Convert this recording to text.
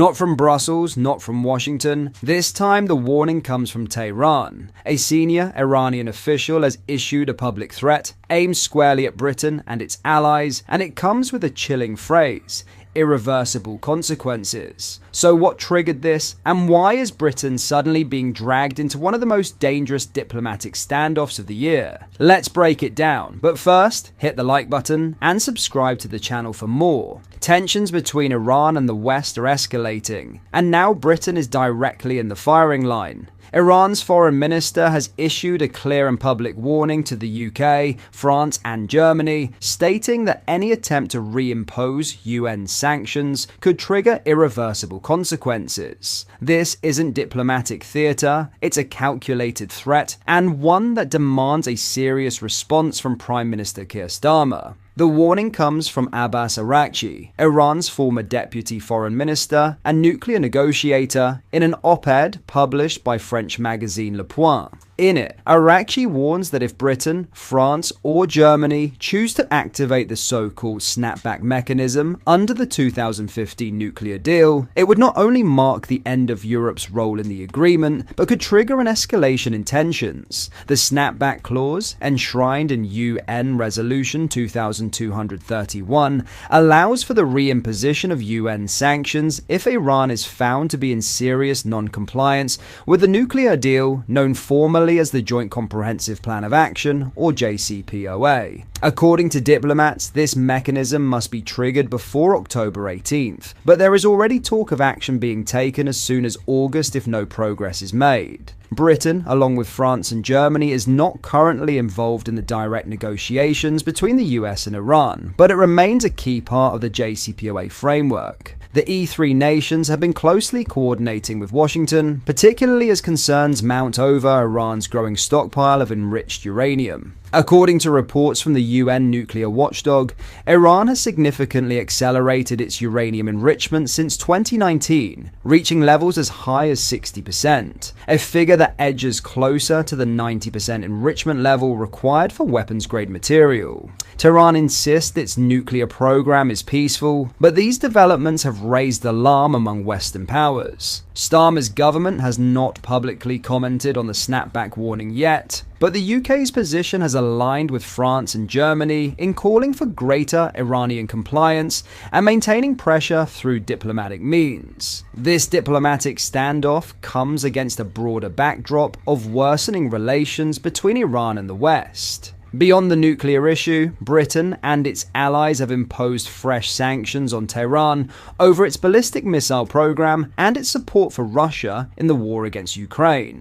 Not from Brussels, not from Washington. This time, the warning comes from Tehran. A senior Iranian official has issued a public threat aimed squarely at Britain and its allies, and it comes with a chilling phrase: irreversible consequences. So what triggered this, and why is Britain suddenly being dragged into one of the most dangerous diplomatic standoffs of the year? Let's break it down, but first, hit the like button and subscribe to the channel for more. Tensions between Iran and the West are escalating, and now Britain is directly in the firing line. Iran's foreign minister has issued a clear and public warning to the UK, France and Germany, stating that any attempt to reimpose UN sanctions could trigger irreversible consequences. This isn't diplomatic theatre, it's a calculated threat, and one that demands a serious response from Prime Minister Keir Starmer. The warning comes from Abbas Araghchi, Iran's former deputy foreign minister and nuclear negotiator, in an op-ed published by French magazine Le Point. In it, Araghchi warns that if Britain, France, or Germany choose to activate the so-called snapback mechanism under the 2015 nuclear deal, it would not only mark the end of Europe's role in the agreement, but could trigger an escalation in tensions. The snapback clause, enshrined in UN Resolution 2231, allows for the reimposition of UN sanctions if Iran is found to be in serious non-compliance with the nuclear deal known formally as the Joint Comprehensive Plan of Action, or JCPOA. According to diplomats, this mechanism must be triggered before October 18th, but there is already talk of action being taken as soon as August if no progress is made. Britain, along with France and Germany, is not currently involved in the direct negotiations between the US and Iran, but it remains a key part of the JCPOA framework. The E3 nations have been closely coordinating with Washington, particularly as concerns mount over Iran's growing stockpile of enriched uranium. According to reports from the UN nuclear watchdog, Iran has significantly accelerated its uranium enrichment since 2019, reaching levels as high as 60%, a figure that edges closer to the 90% enrichment level required for weapons-grade material. Tehran insists its nuclear program is peaceful, but these developments have raised alarm among Western powers. Starmer's government has not publicly commented on the snapback warning yet, but the UK's position has aligned with France and Germany in calling for greater Iranian compliance and maintaining pressure through diplomatic means. This diplomatic standoff comes against a broader backdrop of worsening relations between Iran and the West. Beyond the nuclear issue, Britain and its allies have imposed fresh sanctions on Tehran over its ballistic missile program and its support for Russia in the war against Ukraine.